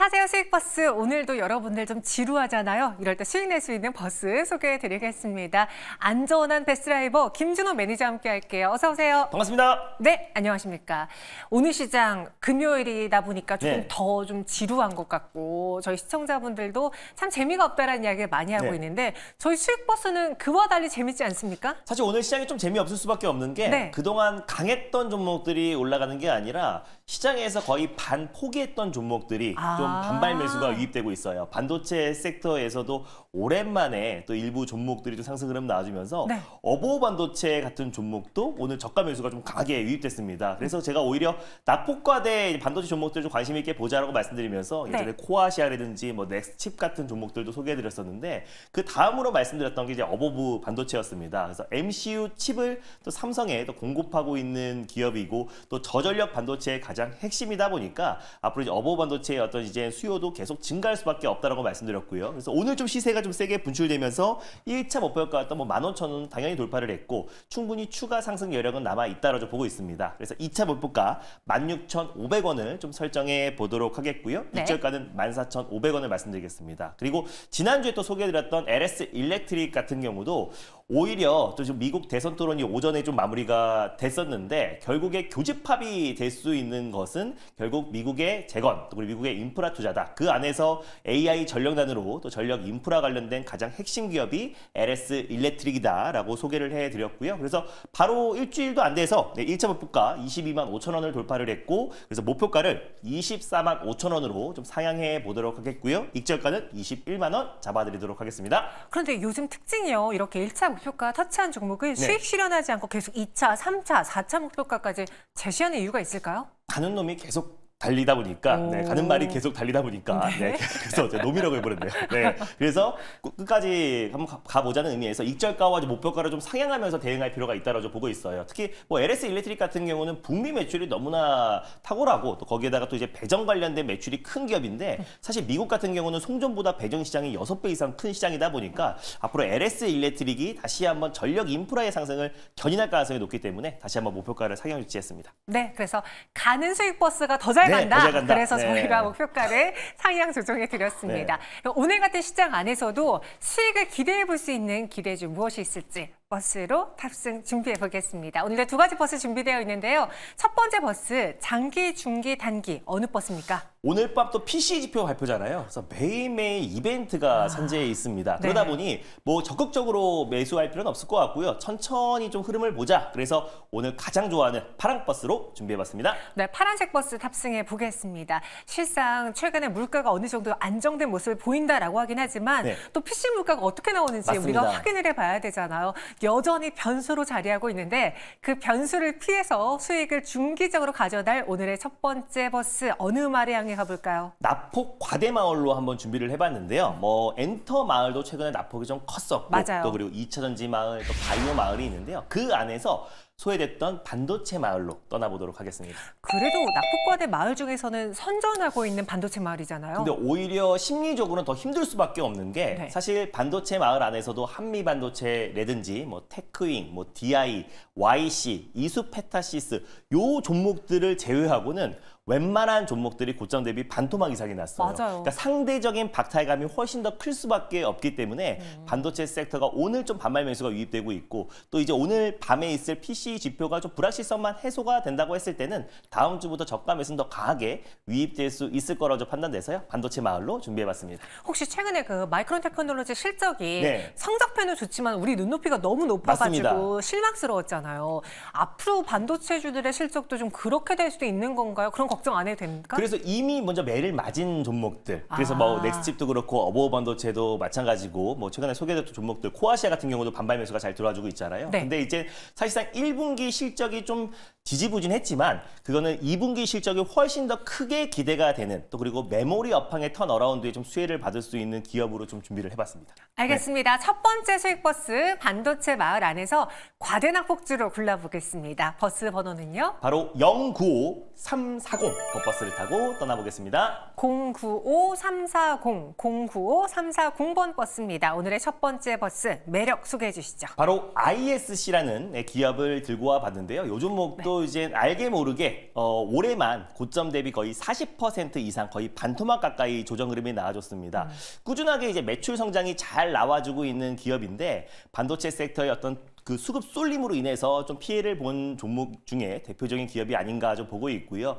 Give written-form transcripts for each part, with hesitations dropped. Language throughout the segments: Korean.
타세요 수익버스, 오늘도 여러분들 좀 지루하잖아요. 이럴 때 수익 낼 수 있는 버스 소개해드리겠습니다. 안전한 베스트드라이버 김준호 매니저와 함께 할게요. 어서 오세요. 반갑습니다. 네, 안녕하십니까. 오늘 시장 금요일이다 보니까 조금 더 좀 지루한 것 같고 저희 시청자분들도 참 재미가 없다라는 이야기를 많이 하고 있는데 저희 수익버스는 그와 달리 재밌지 않습니까? 사실 오늘 시장이 좀 재미없을 수밖에 없는 게 그동안 강했던 종목들이 올라가는 게 아니라 시장에서 거의 반 포기했던 종목들이 좀 반발 매수가 유입되고 있어요. 반도체 섹터에서도 오랜만에 또 일부 종목들이 좀 상승 흐름 나와주면서 어보 반도체 같은 종목도 오늘 저가 매수가 좀 강하게 유입됐습니다. 그래서 제가 오히려 낙폭과대 반도체 종목들 좀 관심 있게 보자라고 말씀드리면서 예전에 코아시아라든지 뭐 넥스칩 같은 종목들도 소개해드렸었는데 그 다음으로 말씀드렸던 게 이제 어보부 반도체였습니다. 그래서 MCU 칩을 또 삼성에 또 공급하고 있는 기업이고 또 저전력 반도체의 가장 핵심이다 보니까 앞으로 이제 어보 반도체의 어떤 이제 수요도 계속 증가할 수밖에 없다라고 말씀드렸고요. 그래서 오늘 좀 시세가 좀 세게 분출되면서 1차 목표가였던 뭐 15,000원 당연히 돌파를 했고 충분히 추가 상승 여력은 남아 있다라고 보고 있습니다. 그래서 2차 목표가 16,500원을 좀 설정해 보도록 하겠고요. 익절가는 14,500원을 말씀드리겠습니다. 그리고 지난주에 또 소개해드렸던 LS 일렉트릭 같은 경우도 오히려 또 지금 미국 대선 토론이 오전에 좀 마무리가 됐었는데 결국에 교집합이 될 수 있는 것은 결국 미국의 재건 또 그리고 미국의 인프라 투자다. 그 안에서 AI 전력난으로 또 전력 인프라 관련된 가장 핵심 기업이 LS 일렉트릭이다라고 소개를 해드렸고요. 그래서 바로 일주일도 안 돼서 1차 목표가 22만 5천 원을 돌파를 했고 그래서 목표가를 24만 5천 원으로 좀 상향해 보도록 하겠고요. 익절가는 21만 원 잡아드리도록 하겠습니다. 그런데 요즘 특징이요. 이렇게 1차 목표가 터치한 종목을 수익 실현하지 않고 계속 2차, 3차, 4차 목표가까지 제시하는 이유가 있을까요? 가는 놈이 계속 달리다 보니까 가는 말이 계속 달리다 보니까 그래서 놈이라고 해버렸네요. 그래서 끝까지 한번 가보자는 의미에서 익절가와 목표가를 좀 상향하면서 대응할 필요가 있다고 보고 있어요. 특히 뭐 LS 일렉트릭 같은 경우는 북미 매출이 너무나 탁월하고 또 거기에다가 또 이제 배정 관련된 매출이 큰 기업인데 사실 미국 같은 경우는 송전보다 배정 시장이 6배 이상 큰 시장이다 보니까 앞으로 LS 일렉트릭이 다시 한번 전력 인프라의 상승을 견인할 가능성이 높기 때문에 다시 한번 목표가를 상향 유치했습니다. 네, 그래서 가는 수익버스가 더 잘 간다. 그래서 저희가 목표가를 상향 조정해 드렸습니다. 오늘 같은 시장 안에서도 수익을 기대해 볼 수 있는 기대주 무엇이 있을지 버스로 탑승 준비해 보겠습니다. 오늘도 두 가지 버스 준비되어 있는데요. 첫 번째 버스, 장기, 중기, 단기 어느 버스입니까? 오늘 밤 또 PC 지표 발표잖아요. 그래서 매일매일 이벤트가 산재해 있습니다. 그러다 보니 뭐 적극적으로 매수할 필요는 없을 것 같고요. 천천히 좀 흐름을 보자. 그래서 오늘 가장 좋아하는 파란 버스로 준비해봤습니다. 네, 파란색 버스 탑승해 보겠습니다. 실상 최근에 물가가 어느 정도 안정된 모습을 보인다라고 하긴 하지만 또 PC 물가가 어떻게 나오는지 우리가 확인을 해봐야 되잖아요. 여전히 변수로 자리하고 있는데 그 변수를 피해서 수익을 중기적으로 가져갈 오늘의 첫 번째 버스 어느 마을에 향해 가볼까요? 납폭 과대마을로 한번 준비를 해봤는데요. 뭐 엔터 마을도 최근에 납폭이 좀 컸었고 또 그리고 2차전지 마을, 또 바이오 마을이 있는데요. 그 안에서 소외됐던 반도체 마을로 떠나보도록 하겠습니다. 그래도 납폭과대 마을 중에서는 선전하고 있는 반도체 마을이잖아요. 근데 오히려 심리적으로는 더 힘들 수밖에 없는 게 사실 반도체 마을 안에서도 한미 반도체라든지 뭐 테크윙, 뭐 DI, YC, 이수페타시스 요 종목들을 제외하고는 웬만한 종목들이 고점 대비 반토막 이상이 났어요. 그러니까 상대적인 박탈감이 훨씬 더 클 수밖에 없기 때문에 반도체 섹터가 오늘 좀 반발 매수가 유입되고 있고 또 이제 오늘 밤에 있을 PC 지표가 좀 불확실성만 해소가 된다고 했을 때는 다음 주부터 저가 매수는 더 강하게 유입될 수 있을 거라고 판단돼서요. 반도체 마을로 준비해봤습니다. 혹시 최근에 그 마이크론 테크놀로지 실적이 성적표는 좋지만 우리 눈높이가 너무 높아가지고 실망스러웠잖아요. 앞으로 반도체주들의 실적도 좀 그렇게 될 수도 있는 건가요? 그런 걱정 안 해도 됩니까? 그래서 이미 먼저 매를 맞은 종목들. 그래서 뭐 넥스칩도 그렇고 어보 반도체도 마찬가지고 뭐 최근에 소개됐던 종목들 코아시아 같은 경우도 반발 매수가 잘 들어와주고 있잖아요. 근데 이제 사실상 1분기 실적이 좀 지지부진했지만 그거는 2분기 실적이 훨씬 더 크게 기대가 되는 또 그리고 메모리 업황의 턴어라운드에 좀 수혜를 받을 수 있는 기업으로 좀 준비를 해봤습니다. 알겠습니다. 첫 번째 수익버스 반도체 마을 안에서 과대낙폭주로 골라보겠습니다. 버스 번호는요? 바로 095340 버스를 타고 떠나보겠습니다. 095340, 095340번 버스입니다. 오늘의 첫 번째 버스 매력 소개해 주시죠. 바로 ISC라는 기업을 들고 와 봤는데요. 요 종목도 이제 알게 모르게 올해만 고점 대비 거의 40% 이상, 거의 반토막 가까이 조정 흐름이 나와줬습니다. 꾸준하게 이제 매출 성장이 잘 나와주고 있는 기업인데 반도체 섹터의 어떤 그 수급 쏠림으로 인해서 좀 피해를 본 종목 중에 대표적인 기업이 아닌가 좀 보고 있고요.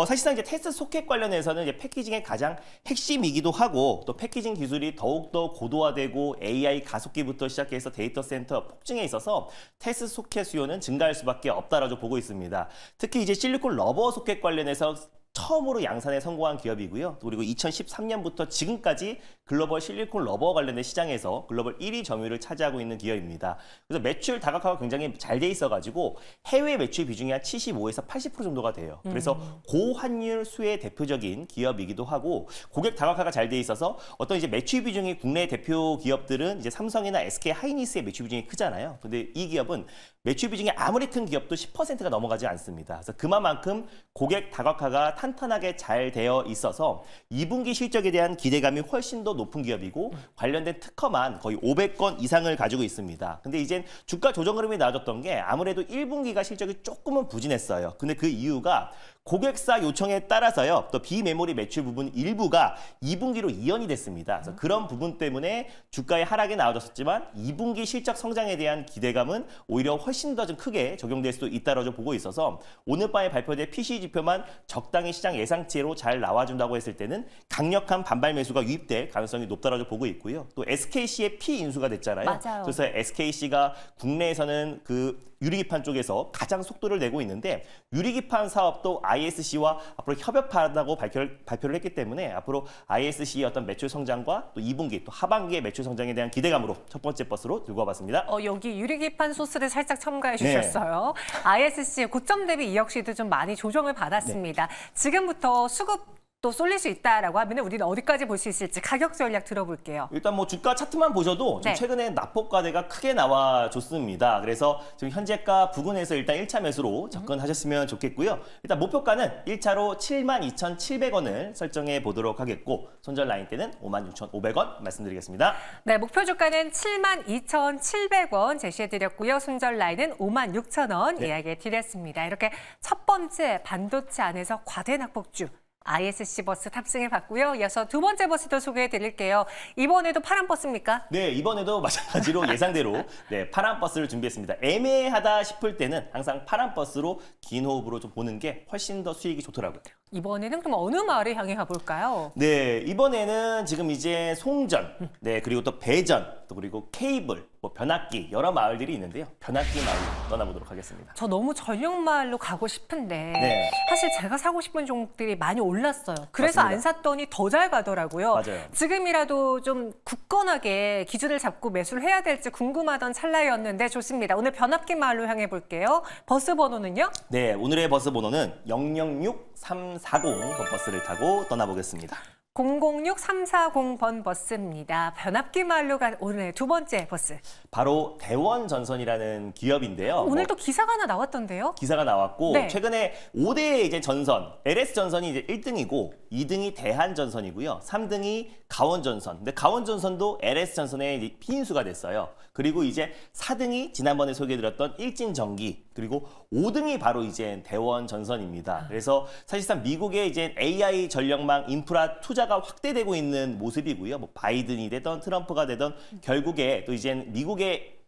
사실상 이제 테스트 소켓 관련해서는 이제 패키징의 가장 핵심이기도 하고 또 패키징 기술이 더욱더 고도화되고 AI 가속기부터 시작해서 데이터 센터 폭증에 있어서 테스트 소켓 수요는 증가할 수밖에 없다라고 보고 있습니다. 특히 이제 실리콘 러버 소켓 관련해서 처음으로 양산에 성공한 기업이고요. 그리고 2013년부터 지금까지 글로벌 실리콘 러버 관련된 시장에서 글로벌 1위 점유율을 차지하고 있는 기업입니다. 그래서 매출 다각화가 굉장히 잘 돼 있어가지고 해외 매출 비중이 한 75에서 80% 정도가 돼요. 그래서 고환율 수의 대표적인 기업이기도 하고 고객 다각화가 잘 돼 있어서 어떤 이제 매출 비중이 국내 대표 기업들은 이제 삼성이나 SK 하이닉스의 매출 비중이 크잖아요. 근데 이 기업은 매출 비중이 아무리 큰 기업도 10%가 넘어가지 않습니다. 그래서 그만큼 고객 다각화가 탄탄하게 잘 되어 있어서 2분기 실적에 대한 기대감이 훨씬 더 높은 기업이고 관련된 특허만 거의 500건 이상을 가지고 있습니다. 근데 이젠 주가 조정 흐름이 나아졌던 게 아무래도 1분기가 실적이 조금은 부진했어요. 근데 그 이유가 고객사 요청에 따라서요. 또 비메모리 매출 부분 일부가 2분기로 이연이 됐습니다. 그래서 그런 부분 때문에 주가의 하락이 나와졌었지만 2분기 실적 성장에 대한 기대감은 오히려 훨씬 더 좀 크게 적용될 수도 있다고 보고 있어서 오늘 밤에 발표될 PC 지표만 적당히 시장 예상치로 잘 나와준다고 했을 때는 강력한 반발 매수가 유입될 가능성이 높다고 보고 있고요. 또 SKC의 피인수가 됐잖아요. 맞아요. 그래서 SKC가 국내에서는 그 유리기판 쪽에서 가장 속도를 내고 있는데 유리기판 사업도 ISC와 앞으로 협업한다고 발표를 했기 때문에 앞으로 ISC의 어떤 매출 성장과 또 2분기 또 하반기의 매출 성장에 대한 기대감으로 첫 번째 버스로 들고 와봤습니다. 여기 유리기판 소스를 살짝 첨가해 주셨어요. 네. ISC의 고점 대비 이 역시도 좀 많이 조정을 받았습니다. 네. 지금부터 수급 또 쏠릴 수 있다라고 하면 우리는 어디까지 볼 수 있을지 가격 전략 들어볼게요. 일단 뭐 주가 차트만 보셔도 좀 최근에 납폭과대가 크게 나와줬습니다. 그래서 지금 현재가 부근에서 일단 1차 매수로 접근하셨으면 좋겠고요. 일단 목표가는 1차로 72,700원을 설정해 보도록 하겠고 손절 라인 때는 56,500원 말씀드리겠습니다. 네, 목표 주가는 72,700원 제시해드렸고요. 손절 라인은 56,000원 이야기해드렸습니다. 이렇게 첫 번째 반도체 안에서 과대 낙폭주 ISC 버스 탑승해 봤고요. 이어서 두 번째 버스도 소개해 드릴게요. 이번에도 파란 버스입니까? 네, 이번에도 마찬가지로 예상대로 파란 버스를 준비했습니다. 애매하다 싶을 때는 항상 파란 버스로 긴 호흡으로 좀 보는 게 훨씬 더 수익이 좋더라고요. 이번에는 그럼 어느 마을을 향해 가볼까요? 네, 이번에는 지금 이제 송전, 그리고 또 배전, 또 그리고 케이블, 뭐 변압기 여러 마을들이 있는데요. 변압기 마을로 떠나보도록 하겠습니다. 저 너무 전용 마을로 가고 싶은데 사실 제가 사고 싶은 종목들이 많이 올랐어요. 그래서 맞습니다. 안 샀더니 더 잘 가더라고요. 맞아요. 지금이라도 좀 굳건하게 기준을 잡고 매수를 해야 될지 궁금하던 찰나였는데 좋습니다. 오늘 변압기 마을로 향해 볼게요. 버스 번호는요? 네, 오늘의 버스 번호는 006340번 버스를 타고 떠나보겠습니다. 006340번 버스입니다. 변압기 마을로 간 오늘 두 번째 버스. 바로 대원전선이라는 기업인데요. 오늘 또 기사가 하나 나왔던데요? 기사가 나왔고 최근에 5대 이제 전선, LS전선이 이제 1등이고 2등이 대한전선이고요. 3등이 강원전선. 근데 강원전선도 LS전선의 피인수가 됐어요. 그리고 이제 4등이 지난번에 소개해드렸던 일진전기, 그리고 5등이 바로 이제 대원전선입니다. 그래서 사실상 미국의 이제 AI 전력망 인프라 투자가 확대되고 있는 모습이고요. 뭐 바이든이 되던 트럼프가 되던 결국에 또 이제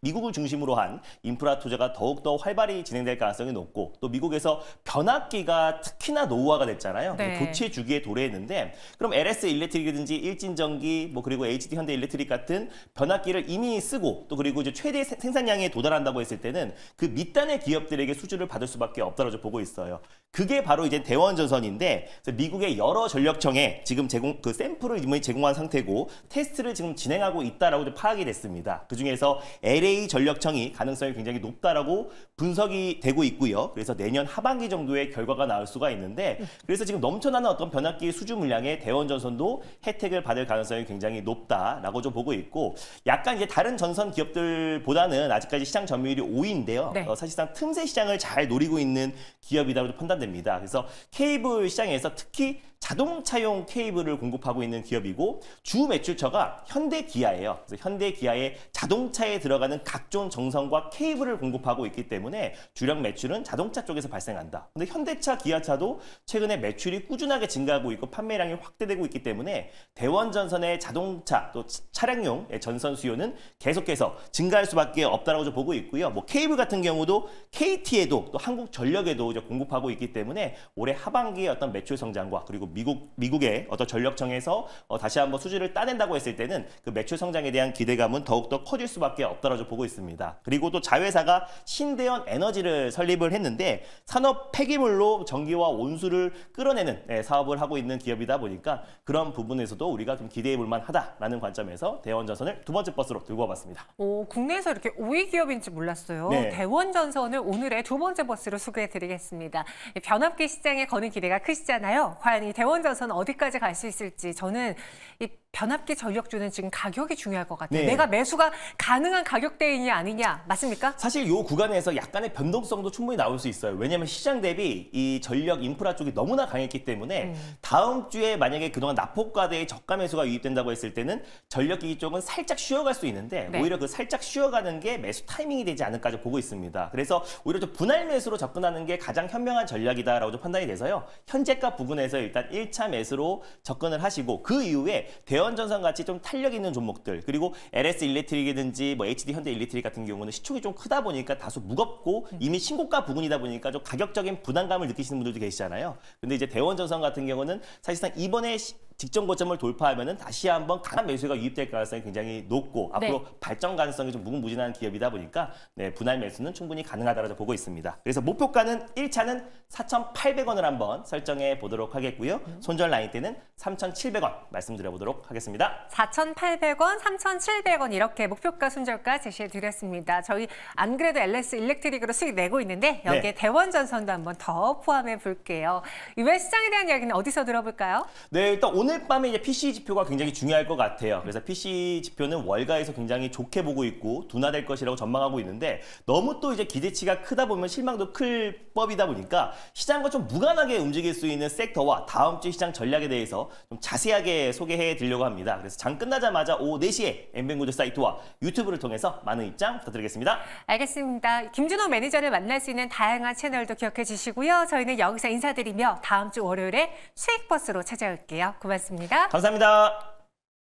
미국을 중심으로 한 인프라 투자가 더욱더 활발히 진행될 가능성이 높고 또 미국에서 변압기가 특히나 노후화가 됐잖아요. 교체 주기에 도래했는데 그럼 LS 일렉트릭이든지 일진전기 뭐 그리고 HD 현대 일렉트릭 같은 변압기를 이미 쓰고 또 그리고 이제 최대 생산량에 도달한다고 했을 때는 그 밑단의 기업들에게 수주를 받을 수밖에 없다고 보고 있어요. 그게 바로 이제 대원전선인데 미국의 여러 전력청에 지금 그 샘플을 이미 제공한 상태고 테스트를 지금 진행하고 있다라고 파악이 됐습니다. 그 중에서 LA LA 전력청이 가능성이 굉장히 높다라고 분석이 되고 있고요. 그래서 내년 하반기 정도의 결과가 나올 수가 있는데 그래서 지금 넘쳐나는 어떤 변압기 수주 물량의 대원전선도 혜택을 받을 가능성이 굉장히 높다라고 좀 보고 있고 약간 이제 다른 전선 기업들보다는 아직까지 시장 점유율이 5위인데요. 네. 사실상 틈새 시장을 잘 노리고 있는 기업이라고 판단됩니다. 그래서 케이블 시장에서 특히 자동차용 케이블을 공급하고 있는 기업이고 주 매출처가 현대기아예요. 그래서 현대기아의 자동차에 들어가는 각종 정선과 케이블을 공급하고 있기 때문에 주력 매출은 자동차 쪽에서 발생한다. 근데 현대차, 기아차도 최근에 매출이 꾸준하게 증가하고 있고 판매량이 확대되고 있기 때문에 대원전선의 자동차 또 차량용 전선 수요는 계속해서 증가할 수밖에 없다라고 좀 보고 있고요. 뭐 케이블 같은 경우도 KT에도 또 한국전력에도 이제 공급하고 있기 때문에 올해 하반기에 어떤 매출 성장과 그리고 미국의 어떤 전력청에서 다시 한번 수주를 따낸다고 했을 때는 그 매출 성장에 대한 기대감은 더욱더 커질 수밖에 없다라고 보고 있습니다. 그리고 또 자회사가 신대원 에너지를 설립을 했는데 산업 폐기물로 전기와 온수를 끌어내는 사업을 하고 있는 기업이다 보니까 그런 부분에서도 우리가 좀 기대해 볼 만하다라는 관점에서 대원전선을 두 번째 버스로 들고 와봤습니다. 국내에서 이렇게 5위 기업인지 몰랐어요. 네. 대원전선을 오늘의 두 번째 버스로 소개해 드리겠습니다. 변압기 시장에 거는 기대가 크시잖아요. 과연 이 대원전선 어디까지 갈 수 있을지 저는 이 변압기 전력주는 지금 가격이 중요할 것 같아요. 네. 내가 매수가 가능한 가격대이냐 아니냐 맞습니까? 사실 이 구간에서 약간의 변동성도 충분히 나올 수 있어요. 왜냐하면 시장 대비 이 전력 인프라 쪽이 너무나 강했기 때문에 다음 주에 만약에 그동안 납폭과대의 저가 매수가 유입된다고 했을 때는 전력기기 쪽은 살짝 쉬어갈 수 있는데 네. 오히려 그 살짝 쉬어가는 게 매수 타이밍이 되지 않을까 보고 있습니다. 그래서 오히려 좀 분할 매수로 접근하는 게 가장 현명한 전략이다라고 좀 판단이 돼서요. 현재가 부근에서 일단 1차 매수로 접근을 하시고 그 이후에 대원전선 같이 좀 탄력 있는 종목들 그리고 LS 일렉트릭이든지 뭐 HD 현대 일렉트릭 같은 경우는 시총이 좀 크다 보니까 다소 무겁고 이미 신고가 부근이다 보니까 좀 가격적인 부담감을 느끼시는 분들도 계시잖아요. 근데 이제 대원전선 같은 경우는 사실상 이번에 직전 고점을 돌파하면은 다시 한번 강한 매수가 유입될 가능성이 굉장히 높고 앞으로 네. 발전 가능성이 좀 무궁무진한 기업이다 보니까 네, 분할 매수는 충분히 가능하다고 보고 있습니다. 그래서 목표가는 1차는 4,800원을 한번 설정해 보도록 하겠고요. 손절 라인 때는 3,700원 말씀드려보도록 하겠습니다. 4,800원, 3,700원 이렇게 목표가 손절가 제시해 드렸습니다. 저희 안 그래도 LS 일렉트릭으로 수익 내고 있는데 여기에 네. 대원전선도 한번 더 포함해 볼게요. 이외 시장에 대한 이야기는 어디서 들어볼까요? 네, 일단 오늘 밤에 이제 PC 지표가 굉장히 중요할 것 같아요. 그래서 PC 지표는 월가에서 굉장히 좋게 보고 있고 둔화될 것이라고 전망하고 있는데 너무 또 이제 기대치가 크다 보면 실망도 클 법이다 보니까 시장과 좀 무관하게 움직일 수 있는 섹터와 다음 주 시장 전략에 대해서 좀 자세하게 소개해 드리려고 합니다. 그래서 장 끝나자마자 오후 4시에 엠뱅고조 사이트와 유튜브를 통해서 많은 입장 부탁드리겠습니다. 알겠습니다. 김준호 매니저를 만날 수 있는 다양한 채널도 기억해 주시고요. 저희는 여기서 인사드리며 다음 주 월요일에 수익버스로 찾아올게요. 고맙습니다. 감사합니다.